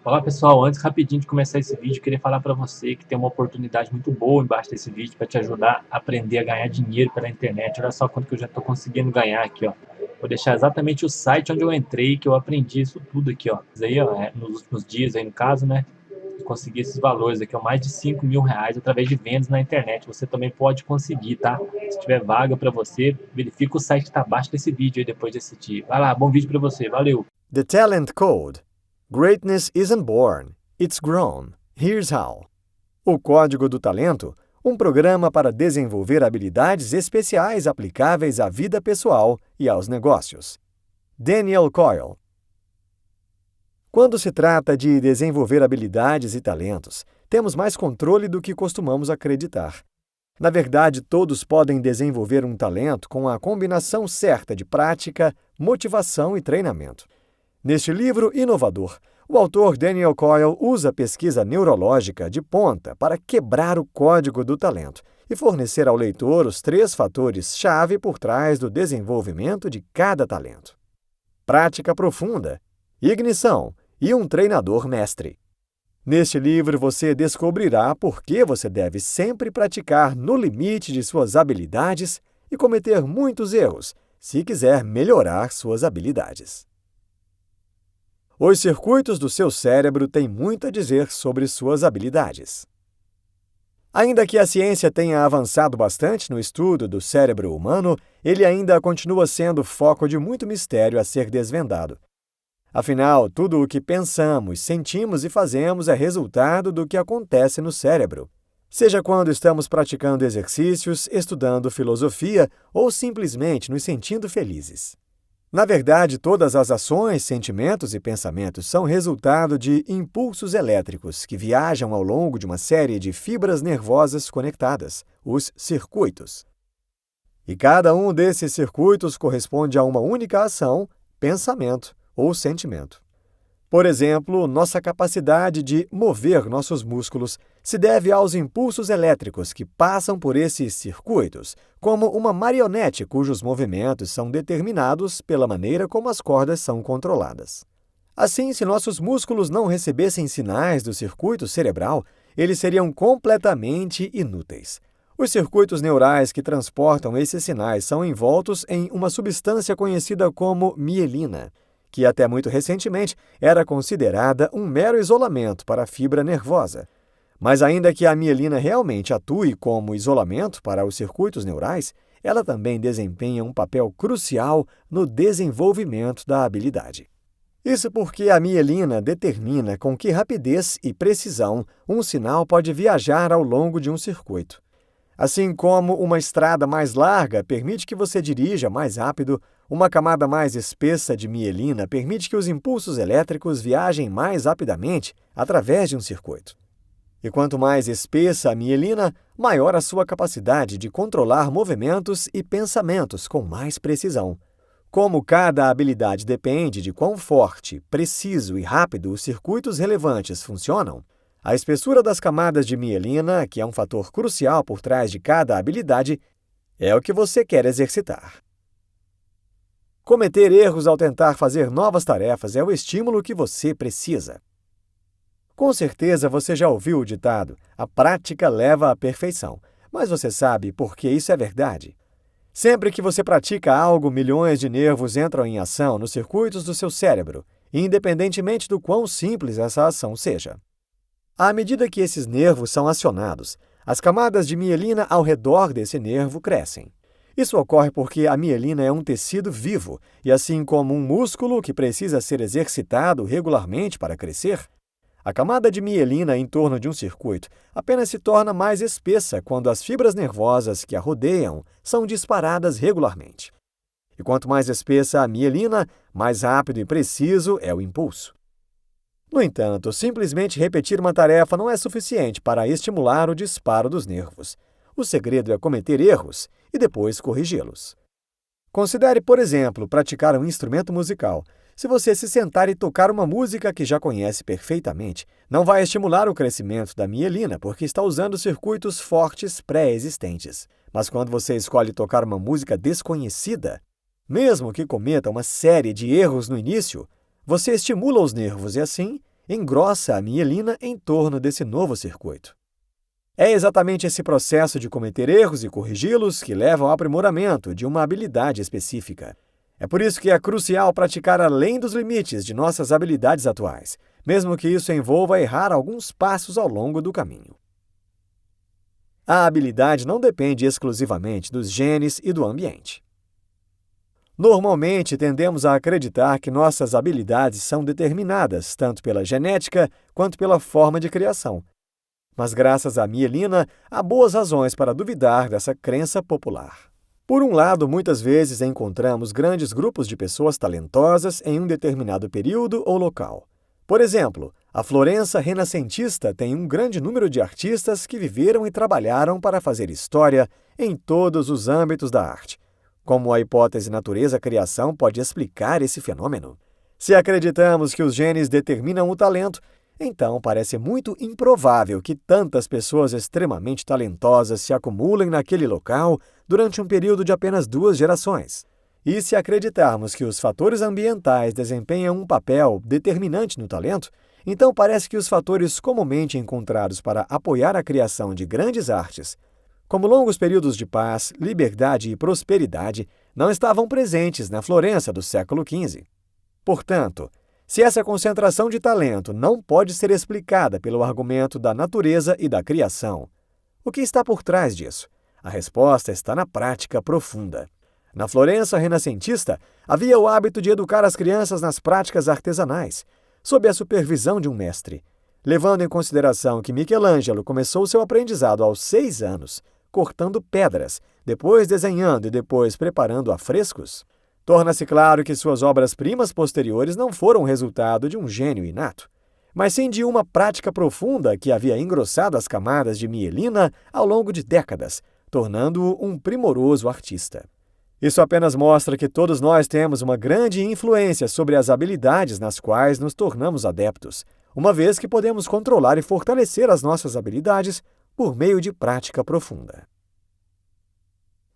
Olá pessoal, antes rapidinho de começar esse vídeo, eu queria falar para você que tem uma oportunidade muito boa embaixo desse vídeo para te ajudar a aprender a ganhar dinheiro pela internet. Olha só quanto que eu já estou conseguindo ganhar aqui, ó. Vou deixar exatamente o site onde eu entrei, que eu aprendi isso tudo aqui, ó. Isso aí, ó, nos últimos dias aí no caso, né? Eu consegui esses valores aqui, ó, mais de 5 mil reais através de vendas na internet. Você também pode conseguir, tá? Se tiver vaga para você, verifica o site que está abaixo desse vídeo aí depois de assistir. Vai lá, bom vídeo para você, valeu! The Talent Code. Greatness isn't born, it's grown. Here's how. O Código do Talento, um programa para desenvolver habilidades especiais aplicáveis à vida pessoal e aos negócios. Daniel Coyle. Quando se trata de desenvolver habilidades e talentos, temos mais controle do que costumamos acreditar. Na verdade, todos podem desenvolver um talento com a combinação certa de prática, motivação e treinamento. Neste livro inovador, o autor Daniel Coyle usa a pesquisa neurológica de ponta para quebrar o código do talento e fornecer ao leitor os 3 fatores-chave por trás do desenvolvimento de cada talento: prática profunda, ignição e um treinador mestre. Neste livro, você descobrirá por que você deve sempre praticar no limite de suas habilidades e cometer muitos erros, se quiser melhorar suas habilidades. Os circuitos do seu cérebro têm muito a dizer sobre suas habilidades. Ainda que a ciência tenha avançado bastante no estudo do cérebro humano, ele ainda continua sendo foco de muito mistério a ser desvendado. Afinal, tudo o que pensamos, sentimos e fazemos é resultado do que acontece no cérebro. Seja quando estamos praticando exercícios, estudando filosofia ou simplesmente nos sentindo felizes. Na verdade, todas as ações, sentimentos e pensamentos são resultado de impulsos elétricos que viajam ao longo de uma série de fibras nervosas conectadas, os circuitos. E cada um desses circuitos corresponde a uma única ação, pensamento ou sentimento. Por exemplo, nossa capacidade de mover nossos músculos se deve aos impulsos elétricos que passam por esses circuitos, como uma marionete cujos movimentos são determinados pela maneira como as cordas são controladas. Assim, se nossos músculos não recebessem sinais do circuito cerebral, eles seriam completamente inúteis. Os circuitos neurais que transportam esses sinais são envoltos em uma substância conhecida como mielina, que até muito recentemente era considerada um mero isolamento para a fibra nervosa. Mas ainda que a mielina realmente atue como isolamento para os circuitos neurais, ela também desempenha um papel crucial no desenvolvimento da habilidade. Isso porque a mielina determina com que rapidez e precisão um sinal pode viajar ao longo de um circuito. Assim como uma estrada mais larga permite que você dirija mais rápido, uma camada mais espessa de mielina permite que os impulsos elétricos viajem mais rapidamente através de um circuito. E quanto mais espessa a mielina, maior a sua capacidade de controlar movimentos e pensamentos com mais precisão. Como cada habilidade depende de quão forte, preciso e rápido os circuitos relevantes funcionam, a espessura das camadas de mielina, que é um fator crucial por trás de cada habilidade, é o que você quer exercitar. Cometer erros ao tentar fazer novas tarefas é o estímulo que você precisa. Com certeza você já ouviu o ditado: a prática leva à perfeição. Mas você sabe por que isso é verdade? Sempre que você pratica algo, milhões de nervos entram em ação nos circuitos do seu cérebro, independentemente do quão simples essa ação seja. À medida que esses nervos são acionados, as camadas de mielina ao redor desse nervo crescem. Isso ocorre porque a mielina é um tecido vivo e, assim como um músculo que precisa ser exercitado regularmente para crescer, a camada de mielina em torno de um circuito apenas se torna mais espessa quando as fibras nervosas que a rodeiam são disparadas regularmente. E quanto mais espessa a mielina, mais rápido e preciso é o impulso. No entanto, simplesmente repetir uma tarefa não é suficiente para estimular o disparo dos nervos. O segredo é cometer erros e depois corrigi-los. Considere, por exemplo, praticar um instrumento musical. Se você se sentar e tocar uma música que já conhece perfeitamente, não vai estimular o crescimento da mielina porque está usando circuitos fortes pré-existentes. Mas quando você escolhe tocar uma música desconhecida, mesmo que cometa uma série de erros no início, você estimula os nervos e, assim, engrossa a mielina em torno desse novo circuito. É exatamente esse processo de cometer erros e corrigi-los que leva ao aprimoramento de uma habilidade específica. É por isso que é crucial praticar além dos limites de nossas habilidades atuais, mesmo que isso envolva errar alguns passos ao longo do caminho. A habilidade não depende exclusivamente dos genes e do ambiente. Normalmente, tendemos a acreditar que nossas habilidades são determinadas tanto pela genética quanto pela forma de criação. Mas, graças à mielina, há boas razões para duvidar dessa crença popular. Por um lado, muitas vezes encontramos grandes grupos de pessoas talentosas em um determinado período ou local. Por exemplo, a Florença renascentista tem um grande número de artistas que viveram e trabalharam para fazer história em todos os âmbitos da arte. Como a hipótese natureza-criação pode explicar esse fenômeno? Se acreditamos que os genes determinam o talento, então parece muito improvável que tantas pessoas extremamente talentosas se acumulem naquele local durante um período de apenas 2 gerações. E se acreditarmos que os fatores ambientais desempenham um papel determinante no talento, então parece que os fatores comumente encontrados para apoiar a criação de grandes artes, como longos períodos de paz, liberdade e prosperidade, não estavam presentes na Florença do século XV. Portanto, se essa concentração de talento não pode ser explicada pelo argumento da natureza e da criação, o que está por trás disso? A resposta está na prática profunda. Na Florença renascentista, havia o hábito de educar as crianças nas práticas artesanais, sob a supervisão de um mestre. Levando em consideração que Michelangelo começou seu aprendizado aos 6 anos, cortando pedras, depois desenhando e depois preparando afrescos, torna-se claro que suas obras-primas posteriores não foram resultado de um gênio inato, mas sim de uma prática profunda que havia engrossado as camadas de mielina ao longo de décadas, tornando-o um primoroso artista. Isso apenas mostra que todos nós temos uma grande influência sobre as habilidades nas quais nos tornamos adeptos, uma vez que podemos controlar e fortalecer as nossas habilidades por meio de prática profunda.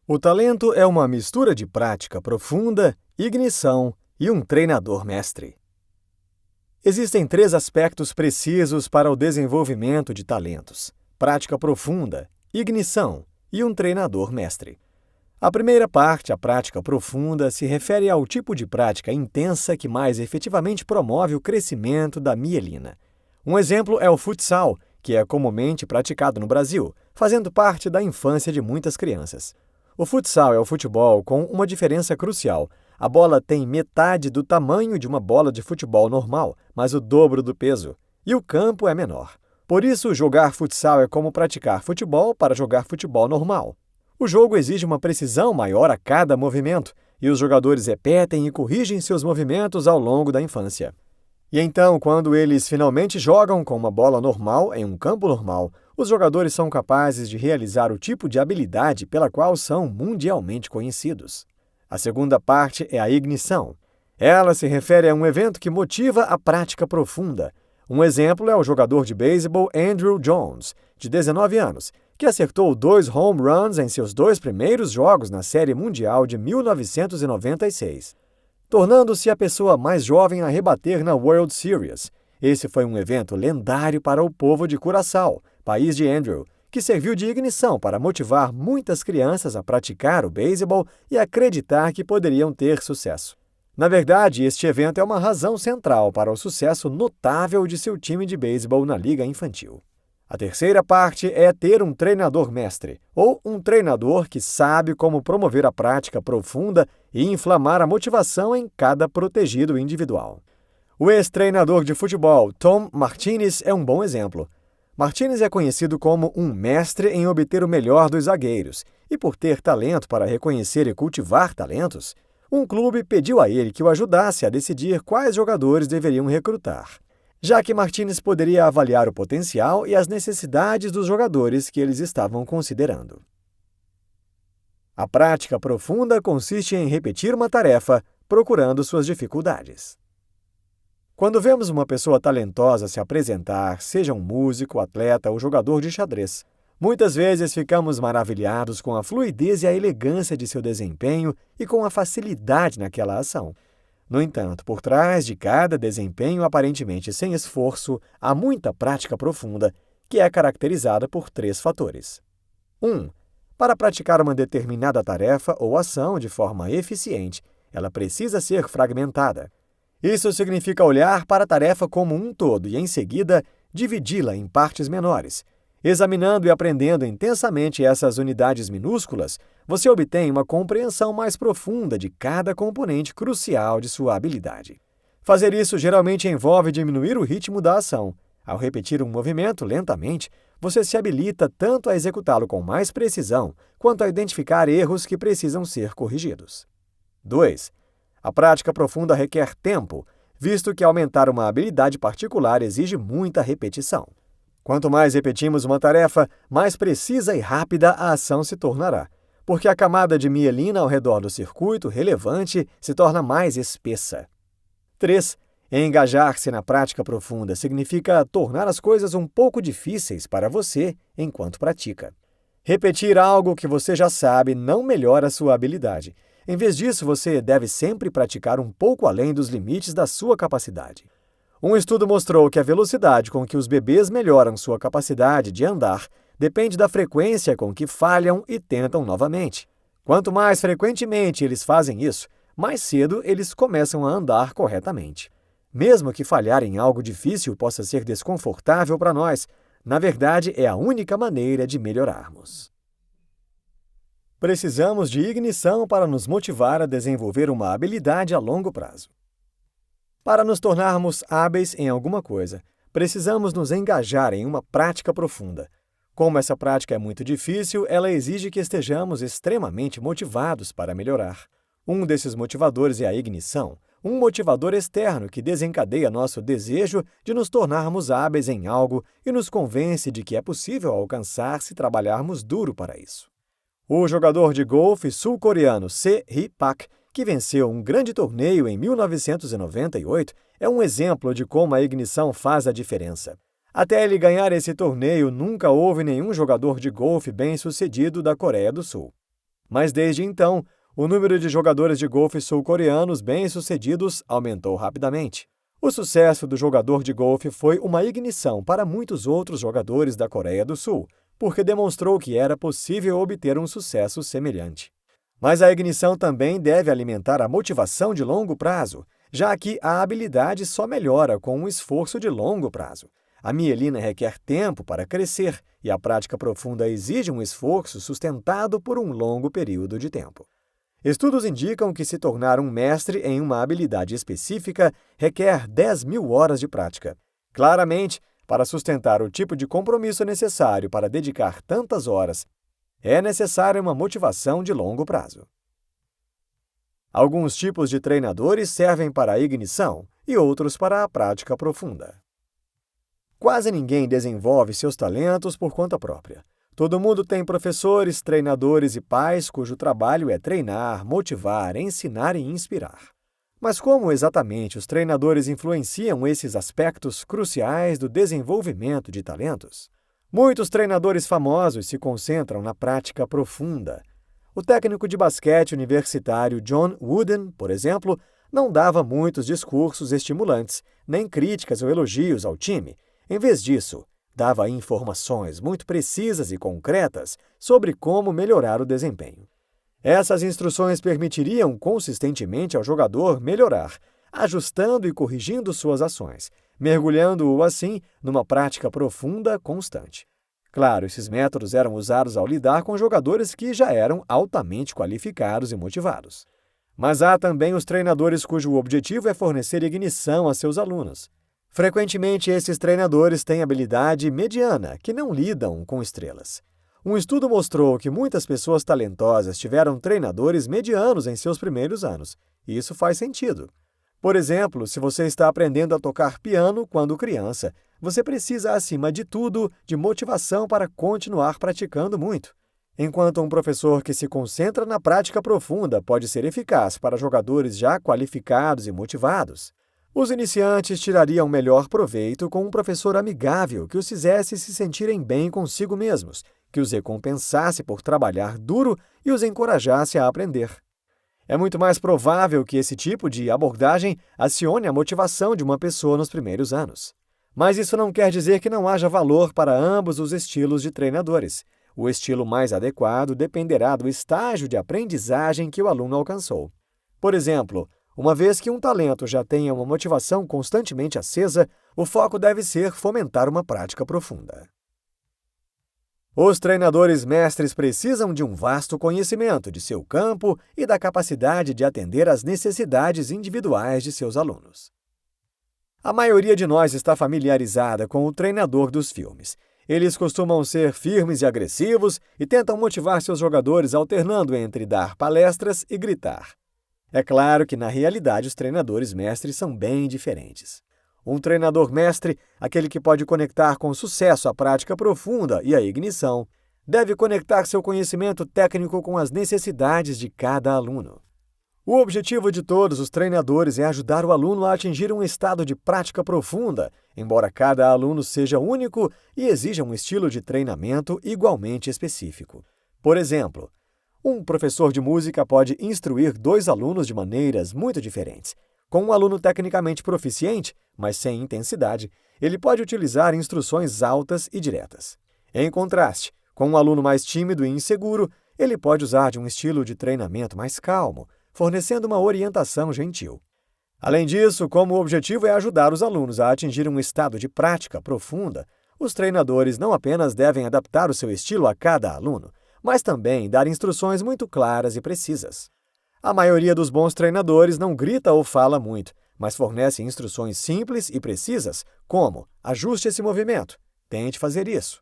O talento é uma mistura de prática profunda, ignição e um treinador mestre. Existem 3 aspectos precisos para o desenvolvimento de talentos: prática profunda, ignição e um treinador mestre. A primeira parte, a prática profunda, se refere ao tipo de prática intensa que mais efetivamente promove o crescimento da mielina. Um exemplo é o futsal, que é comumente praticado no Brasil, fazendo parte da infância de muitas crianças. O futsal é o futebol com uma diferença crucial. A bola tem metade do tamanho de uma bola de futebol normal, mas o dobro do peso, e o campo é menor. Por isso, jogar futsal é como praticar futebol para jogar futebol normal. O jogo exige uma precisão maior a cada movimento, e os jogadores repetem e corrigem seus movimentos ao longo da infância. E então, quando eles finalmente jogam com uma bola normal em um campo normal, os jogadores são capazes de realizar o tipo de habilidade pela qual são mundialmente conhecidos. A segunda parte é a ignição. Ela se refere a um evento que motiva a prática profunda. Um exemplo é o jogador de beisebol Andruw Jones, de 19 anos, que acertou 2 home runs em seus 2 primeiros jogos na Série Mundial de 1996, tornando-se a pessoa mais jovem a rebater na World Series. Esse foi um evento lendário para o povo de Curaçao, país de Andruw, que serviu de ignição para motivar muitas crianças a praticar o beisebol e acreditar que poderiam ter sucesso. Na verdade, este evento é uma razão central para o sucesso notável de seu time de beisebol na liga infantil. A terceira parte é ter um treinador mestre, ou um treinador que sabe como promover a prática profunda e inflamar a motivação em cada protegido individual. O ex-treinador de futebol Tom Martinez é um bom exemplo. Martinez é conhecido como um mestre em obter o melhor dos zagueiros, e por ter talento para reconhecer e cultivar talentos, um clube pediu a ele que o ajudasse a decidir quais jogadores deveriam recrutar, já que Martinez poderia avaliar o potencial e as necessidades dos jogadores que eles estavam considerando. A prática profunda consiste em repetir uma tarefa, procurando suas dificuldades. Quando vemos uma pessoa talentosa se apresentar, seja um músico, atleta ou jogador de xadrez, muitas vezes ficamos maravilhados com a fluidez e a elegância de seu desempenho e com a facilidade naquela ação. No entanto, por trás de cada desempenho aparentemente sem esforço, há muita prática profunda, que é caracterizada por 3 fatores. 1. Para praticar uma determinada tarefa ou ação de forma eficiente, ela precisa ser fragmentada. Isso significa olhar para a tarefa como um todo e, em seguida, dividi-la em partes menores. Examinando e aprendendo intensamente essas unidades minúsculas, você obtém uma compreensão mais profunda de cada componente crucial de sua habilidade. Fazer isso geralmente envolve diminuir o ritmo da ação. Ao repetir um movimento lentamente, você se habilita tanto a executá-lo com mais precisão, quanto a identificar erros que precisam ser corrigidos. 2. A prática profunda requer tempo, visto que aumentar uma habilidade particular exige muita repetição. Quanto mais repetimos uma tarefa, mais precisa e rápida a ação se tornará, porque a camada de mielina ao redor do circuito relevante se torna mais espessa. 3. Engajar-se na prática profunda significa tornar as coisas um pouco difíceis para você enquanto pratica. Repetir algo que você já sabe não melhora sua habilidade. Em vez disso, você deve sempre praticar um pouco além dos limites da sua capacidade. Um estudo mostrou que a velocidade com que os bebês melhoram sua capacidade de andar depende da frequência com que falham e tentam novamente. Quanto mais frequentemente eles fazem isso, mais cedo eles começam a andar corretamente. Mesmo que falhar em algo difícil possa ser desconfortável para nós, na verdade é a única maneira de melhorarmos. Precisamos de ignição para nos motivar a desenvolver uma habilidade a longo prazo. Para nos tornarmos hábeis em alguma coisa, precisamos nos engajar em uma prática profunda. Como essa prática é muito difícil, ela exige que estejamos extremamente motivados para melhorar. Um desses motivadores é a ignição, um motivador externo que desencadeia nosso desejo de nos tornarmos hábeis em algo e nos convence de que é possível alcançar se trabalharmos duro para isso. O jogador de golfe sul-coreano Se-Hee Pak, que venceu um grande torneio em 1998, é um exemplo de como a ignição faz a diferença. Até ele ganhar esse torneio, nunca houve nenhum jogador de golfe bem-sucedido da Coreia do Sul. Mas desde então, o número de jogadores de golfe sul-coreanos bem-sucedidos aumentou rapidamente. O sucesso do jogador de golfe foi uma ignição para muitos outros jogadores da Coreia do Sul, porque demonstrou que era possível obter um sucesso semelhante. Mas a ignição também deve alimentar a motivação de longo prazo, já que a habilidade só melhora com um esforço de longo prazo. A mielina requer tempo para crescer e a prática profunda exige um esforço sustentado por um longo período de tempo. Estudos indicam que se tornar um mestre em uma habilidade específica requer 10.000 horas de prática. Claramente, para sustentar o tipo de compromisso necessário para dedicar tantas horas, é necessária uma motivação de longo prazo. Alguns tipos de treinadores servem para a ignição e outros para a prática profunda. Quase ninguém desenvolve seus talentos por conta própria. Todo mundo tem professores, treinadores e pais cujo trabalho é treinar, motivar, ensinar e inspirar. Mas como exatamente os treinadores influenciam esses aspectos cruciais do desenvolvimento de talentos? Muitos treinadores famosos se concentram na prática profunda. O técnico de basquete universitário John Wooden, por exemplo, não dava muitos discursos estimulantes, nem críticas ou elogios ao time. Em vez disso, dava informações muito precisas e concretas sobre como melhorar o desempenho. Essas instruções permitiriam consistentemente ao jogador melhorar, ajustando e corrigindo suas ações, mergulhando-o assim numa prática profunda constante. Claro, esses métodos eram usados ao lidar com jogadores que já eram altamente qualificados e motivados. Mas há também os treinadores cujo objetivo é fornecer ignição a seus alunos. Frequentemente, esses treinadores têm habilidade mediana, que não lidam com estrelas. Um estudo mostrou que muitas pessoas talentosas tiveram treinadores medianos em seus primeiros anos, e isso faz sentido. Por exemplo, se você está aprendendo a tocar piano quando criança, você precisa, acima de tudo, de motivação para continuar praticando muito. Enquanto um professor que se concentra na prática profunda pode ser eficaz para jogadores já qualificados e motivados, os iniciantes tirariam melhor proveito com um professor amigável que os fizesse se sentirem bem consigo mesmos, que os recompensasse por trabalhar duro e os encorajasse a aprender. É muito mais provável que esse tipo de abordagem acione a motivação de uma pessoa nos primeiros anos. Mas isso não quer dizer que não haja valor para ambos os estilos de treinadores. O estilo mais adequado dependerá do estágio de aprendizagem que o aluno alcançou. Por exemplo, uma vez que um talento já tenha uma motivação constantemente acesa, o foco deve ser fomentar uma prática profunda. Os treinadores mestres precisam de um vasto conhecimento de seu campo e da capacidade de atender às necessidades individuais de seus alunos. A maioria de nós está familiarizada com o treinador dos filmes. Eles costumam ser firmes e agressivos e tentam motivar seus jogadores alternando entre dar palestras e gritar. É claro que, na realidade, os treinadores mestres são bem diferentes. Um treinador mestre, aquele que pode conectar com sucesso a prática profunda e a ignição, deve conectar seu conhecimento técnico com as necessidades de cada aluno. O objetivo de todos os treinadores é ajudar o aluno a atingir um estado de prática profunda, embora cada aluno seja único e exija um estilo de treinamento igualmente específico. Por exemplo, um professor de música pode instruir 2 alunos de maneiras muito diferentes. Com um aluno tecnicamente proficiente, mas sem intensidade, ele pode utilizar instruções altas e diretas. Em contraste, com um aluno mais tímido e inseguro, ele pode usar de um estilo de treinamento mais calmo, fornecendo uma orientação gentil. Além disso, como o objetivo é ajudar os alunos a atingir um estado de prática profunda, os treinadores não apenas devem adaptar o seu estilo a cada aluno, mas também dar instruções muito claras e precisas. A maioria dos bons treinadores não grita ou fala muito, mas fornece instruções simples e precisas, como: ajuste esse movimento, tente fazer isso.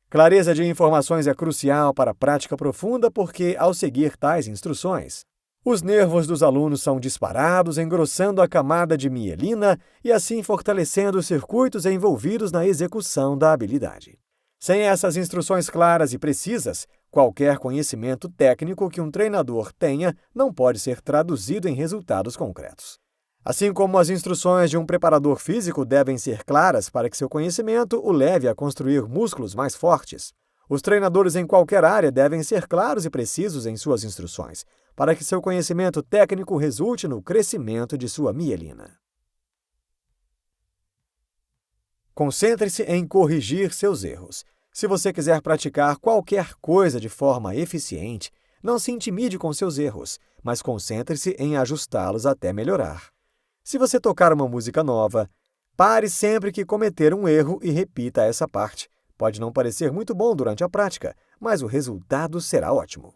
Clareza de informações é crucial para a prática profunda porque, ao seguir tais instruções, os nervos dos alunos são disparados, engrossando a camada de mielina e assim fortalecendo os circuitos envolvidos na execução da habilidade. Sem essas instruções claras e precisas, qualquer conhecimento técnico que um treinador tenha não pode ser traduzido em resultados concretos. Assim como as instruções de um preparador físico devem ser claras para que seu conhecimento o leve a construir músculos mais fortes, os treinadores em qualquer área devem ser claros e precisos em suas instruções, para que seu conhecimento técnico resulte no crescimento de sua mielina. Concentre-se em corrigir seus erros. Se você quiser praticar qualquer coisa de forma eficiente, não se intimide com seus erros, mas concentre-se em ajustá-los até melhorar. Se você tocar uma música nova, pare sempre que cometer um erro e repita essa parte. Pode não parecer muito bom durante a prática, mas o resultado será ótimo.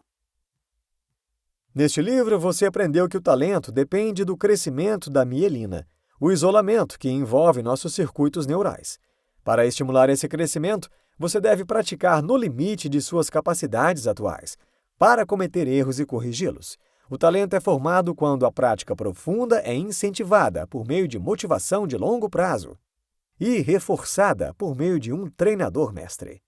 Neste livro, você aprendeu que o talento depende do crescimento da mielina, o isolamento que envolve nossos circuitos neurais. Para estimular esse crescimento, você deve praticar no limite de suas capacidades atuais, para cometer erros e corrigi-los. O talento é formado quando a prática profunda é incentivada por meio de motivação de longo prazo e reforçada por meio de um treinador mestre.